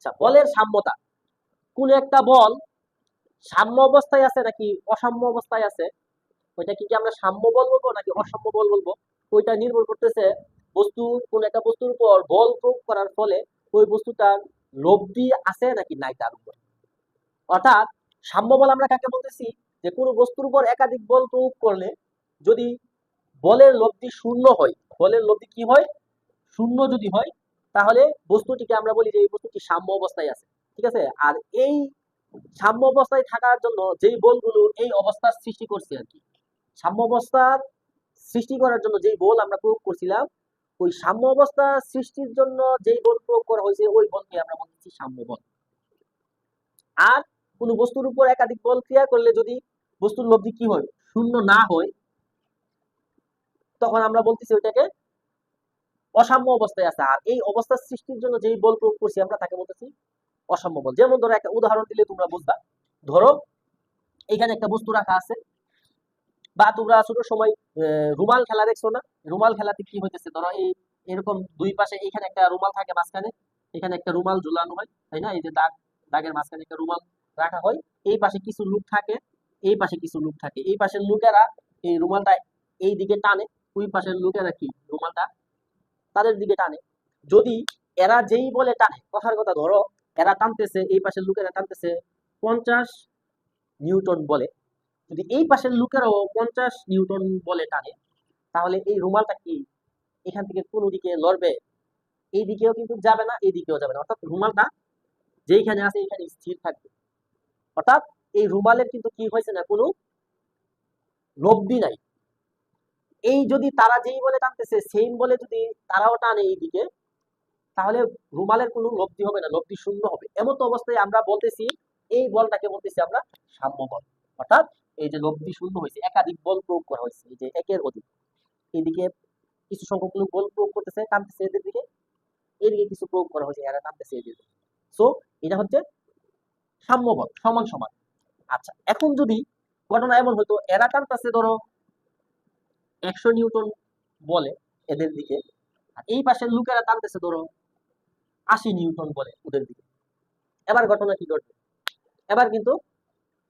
আচ্ছা, বলের সাম্যতা। কোন একটা বল সাম্য অবস্থায় আছে নাকি অসাম্য অবস্থায় আছে, ওইটা কি আমরা সাম্য বল বলবো নাকি অসাম্য বল বলবো, ওইটা নির্ভর করতেছে কোন একটা বস্তুর উপর বল প্রয়োগ করার ফলে ওই বস্তুটার লব্ধি আছে নাকি নাই তার উপর। অর্থাৎ সাম্য বল আমরা কাকে বলতেছি, যে কোনো বস্তুর উপর একাধিক বল প্রয়োগ করলে যদি বলের লব্ধি শূন্য হয়, বলের লব্ধি কি হয়, শূন্য যদি হয়, তাহলে বস্তুটিকে আমরা বলি যে এই বস্তুটি সাম্য অবস্থায় আছে। ঠিক আছে। আর এই সাম্য অবস্থায় থাকার জন্য যেই বলগুলো এই অবস্থার সৃষ্টি করছে আর কি, সাম্য অবস্থার সৃষ্টি করার জন্য যেই বল আমরা প্রয়োগ করছিলাম, ওই সাম্য অবস্থা সৃষ্টির জন্য যেই বল প্রয়োগ করা হয়েছে ওই বলকে আমরা বলছি সাম্য বল। আর কোন বস্তুর উপর একাধিক বল ক্রিয়া করলে যদি বস্তুর লব্ধি কি হয়, শূন্য না হয়, তখন আমরা বলতেছি ওইটাকে অসাম্য অবস্থায় আছে। আর এই অবস্থার সৃষ্টির জন্য যেই বল প্রয়োগ করছি আমরা তাকে বলতেছি অসাম্য বল। যেমন ধরো একটা উদাহরণ দিলে তোমরা বুঝবা। ধরো এখানে একটা বস্তু রাখা আছে, বা তোমরা ছোট সময় রুমাল খেলা দেখছো না, রুমাল খেলাতে কি হইতেছে, ধরো এই এরকম দুই পাশে এখানে একটা রুমাল থাকে মাঝখানে, এখানে একটা রুমাল ঝুলানো হয়, তাই না, এই যে দাগ, দাগের মাঝখানে একটা রুমাল রাখা হয়, এই পাশে কিছু লোক থাকে, এই পাশে কিছু লোক থাকে, এই পাশের লোকেরা এই রুমালটা এই দিকে টানে, ওই পাশের লোকেরা কি রুমালটা তাদের দিকে টানে। যদি এরা যেই বলে টানে, কথার কথা ধরো এরা টানতেছে, এই পাশের লোকেরা টানতেছে 50 নিউটন বলে, যদি এই পাশের লোকেরাও 50 নিউটন বলে টানে, তাহলে এই রুমালটা কি এখান থেকে কোন দিকে লড়বে, এই দিকেও কিন্তু যাবে না, এই দিকেও যাবে না, অর্থাৎ রুমালটা যেইখানে আছে এইখানে স্থির থাকবে। অর্থাৎ এই রুমালের কিন্তু কি হয়েছে না, কোনো লব্ধি নাই। এই যদি তারা যেই বলে টানতেছে সেম বলে যদি তারাও টানে এই দিকে, তাহলে রুমালের কোনো লব্ধি হবে না, লব্ধি শূন্য হবে। এমন তো অবস্থায় আমরা বলতেছি এই বলটাকে বলতেছি আমরা সাম্য বল। অর্থাৎ এই যে লব্ধি শূন্য হয়েছে, একাধিক বল প্রয়োগ করা হয়েছে, এই যে একের অধিক, এইদিকে কিছু সংখ্যক লোক বল প্রয়োগ করতেছে, টানতেছে এদের দিকে, এদিকে কিছু প্রয়োগ করা হয়েছে, এরা টানতেছে এদের দিকে। সো এটা হচ্ছে সাম্য বল, সমান সমান। আচ্ছা, এখন যদি ঘটনা এমন হতো এরা টানতেছে ধরো 100 নিউটন বলে এদের দিকে, আর এই পাশের লোকেরা টানতেছে ধরো 80 নিউটন বলে ওদের দিকে, এবার ঘটনা কি ঘটবে, এবার কিন্তু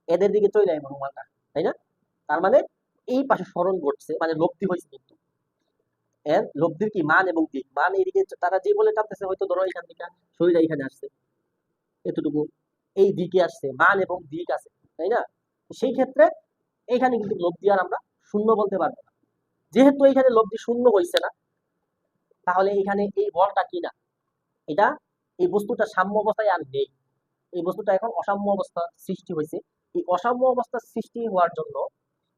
এদের দিকে চলে আসবে রুমালটা, তাই না। তার মানে এই পাশে স্মরণ ঘটছে, মানে লব্ধি হয়েছে, কিন্তু এর লব্ধির কি মান এবং দিক, মান এইদিকে তারা যে বলে টানতেছে, হয়তো ধরো এখান থেকে শরীর এখানে আসছে এতটুকু, এই দিকে আসছে, মান এবং দিক আছে, তাই না। সেই ক্ষেত্রে এখানে কিন্তু লব্ধি আর আমরা শূন্য বলতে পারবো না। যেহেতু এখানে লব্ধি শূন্য হয়েছে না, তাহলে এখানে এই বলটা কি না, এটা এই বস্তুটা সাম্য অবস্থায় আর নেই, এই বস্তুটা এখন অসাম্য অবস্থা সৃষ্টি হয়েছে। এই অসাম্য অবস্থা সৃষ্টি হওয়ার জন্য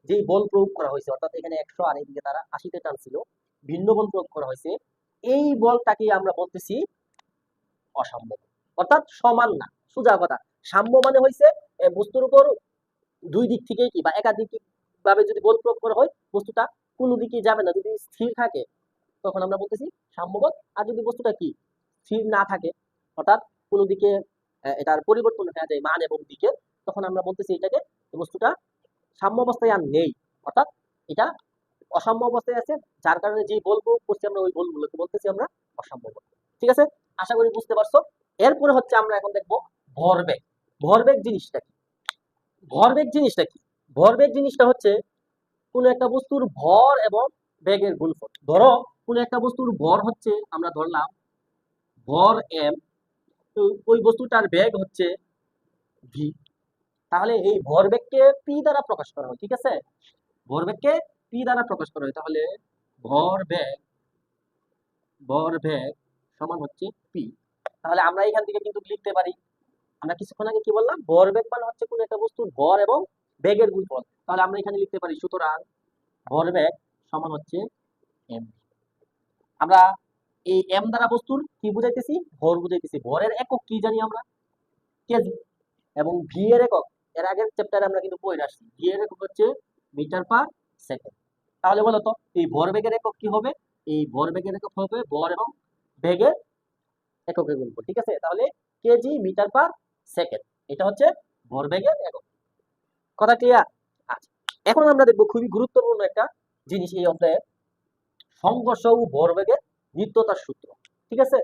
যে বল প্রয়োগ করা হয়েছে, অর্থাৎ এখানে 100 আর এদিকে তারা 80-তে টানছিল, ভিন্ন বল প্রয়োগ করা হয়েছে, এই বলটাকে আমরা বলতেছি অসাম্য, অর্থাৎ সমান না। সোজা কথা, সাম্য মানে হয়েছে বস্তুর উপর দুই দিক থেকে কি বা একাধিক ভাবে যদি বল প্রয়োগ করা হয়, বস্তুটা কোনো দিকে যাবে না, যদি স্থির থাকে তখন আমরা বলতেছি সাম্য বল। আর যদি বস্তুটা কি স্থির না থাকে, অর্থাৎ কোনো দিকে এটার পরিবর্তন হয়ে যায় মান এবং দিকে, তখন আমরা বলতেছি এটাকে বস্তুটা সাম্য অবস্থায় আর নেই, অর্থাৎ এটা অসাম্য অবস্থায় আছে, যার কারণে যে বল প্রয়োগ করছি আমরা ওই বলগুলোকে বলতেছি আমরা অসাম্য বল। ঠিক আছে, আশা করি বুঝতে পারছো। এরপরে হচ্ছে আমরা এখন দেখবো ভরবেগ। ভরবেগ জিনিসটা কি, ভরবেগ জিনিসটা কি, ভরবেগ জিনিসটা হচ্ছে কোন একটা বস্তুর ভর এবং বেগের গুণফল। ধরো কোন একটা বস্তুর ভর হচ্ছে, আমরা ধরলাম ভর এম, তো ওই বস্তুটার বেগ হচ্ছে ভি, তাহলে এই ভরবেগকে পি দ্বারা প্রকাশ করা হয়। ঠিক আছে, ভরবেগকে পি দ্বারা প্রকাশ করা হয়, তাহলে ভরবেগ, ভরবেগ সমান হচ্ছে পি। তাহলে আমরা এখান থেকে কিন্তু লিখতে পারি, আমরা কিছুক্ষণ আগে কি বললাম, ভরবেগ মানে হচ্ছে কোন একটা বস্তুর ভর এবং বেগের গুণফল, তাহলে আমরা এখানে লিখতে পারি সুতরাং ভরবেগ সমান হচ্ছে এম। আমরা এই এম দ্বারা বস্তুর কি বুঝাইতেছি, ভর বুঝাইতেছি। ভরের একক কি জানি আমরা, কেজি, এবং ভি এর একক এর আগের চ্যাপ্টারে আমরা কিন্তু পড়ে আসছি, ভি এর একক হচ্ছে মিটার পার সেকেন্ড। তাহলে বলো তো এই ভরবেগের একক কি হবে, এই ভরবেগের একক হবে ভর এবং বেগের এককের গুণফল। ঠিক আছে, তাহলে কেজি মিটার পার সেকেন্ড, এটা হচ্ছে ভরবেগের একক। কথা ক্লিয়ার? আচ্ছা, এখন আমরা দেখবো খুবই গুরুত্বপূর্ণ একটা জিনিস এই অধ্যায়ে, সংঘর্ষ ও ভরবেগের নিত্যতার সূত্র। ঠিক আছে,